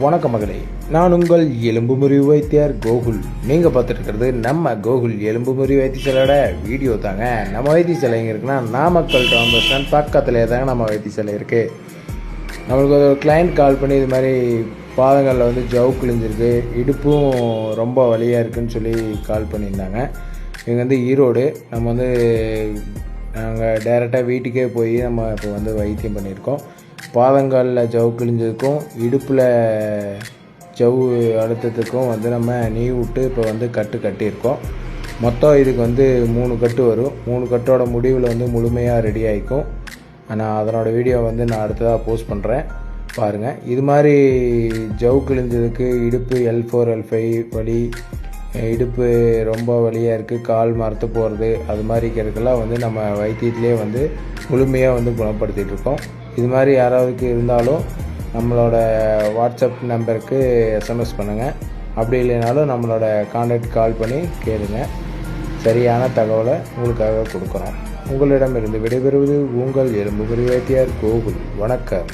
வணக்கம் மகளே, நான் உங்கள் எலும்பு முறிவு வைத்தியர் கோகுல். நீங்கள் பார்த்துட்டு இருக்கிறது நம்ம கோகுல் எலும்பு முறிவு வைத்தியசாலையோட வீடியோ தாங்க. நம்ம வைத்தியசாலை எங்கே இருக்குன்னா நாமக்கல் டவுன் பஸ் ஸ்டாண்ட் பக்கத்துலேயே தாங்க நம்ம வைத்தியசாலை இருக்குது. நம்மளுக்கு ஒரு கிளைண்ட் கால் பண்ணி இது மாதிரி பாதங்களில் வந்து ஜவு கிழிஞ்சிருக்கு, இடுப்பும் ரொம்ப வலியாக இருக்குதுன்னு சொல்லி கால் பண்ணியிருந்தாங்க. இவங்க வந்து ஈரோடு. நம்ம வந்து நாங்கள் டைரெக்டாக வீட்டுக்கே போய் நம்ம இப்போ வந்து வைத்தியம் பண்ணியிருக்கோம். பாதங்களில் ஜவு கிழிஞ்சதுக்கும் இடுப்பில் ஜவு அழுத்தத்துக்கும் வந்து நம்ம நீ விட்டு இப்போ வந்து கட்டியிருக்கோம். மொத்தம் இதுக்கு வந்து 3 கட்டு வரும். 3 கட்டோட முடிவில் வந்து முழுமையாக ரெடி ஆகிக்கும். நான் அதனோட வீடியோ வந்து நான் அடுத்ததாக போஸ்ட் பண்ணுறேன், பாருங்கள். இது மாதிரி ஜவு கிழிஞ்சதுக்கு இடுப்பு L4 L5 வலி, இடுப்பு ரொம்ப வலியாக இருக்குது, கால் மரத்து போகிறது, அது மாதிரி இருக்கிறதுக்கெல்லாம் வந்து நம்ம வைத்தியத்திலே வந்து முழுமையாக வந்து குணப்படுத்திகிட்ருக்கோம். இது மாதிரி யாராவதுக்கு இருந்தாலும் நம்மளோட வாட்ஸ்அப் நம்பருக்கு SMS பண்ணுங்கள். அப்படி இல்லைனாலும் நம்மளோட கான்டாக்ட் கால் பண்ணி கேளுங்க. சரியான தகவலை உங்களுக்காக கொடுக்குறோம். உங்களிடமிருந்து விடைபெறுவது உங்கள் எலும்பு முறிவு வைத்தியர் கோகுல். வணக்கம்.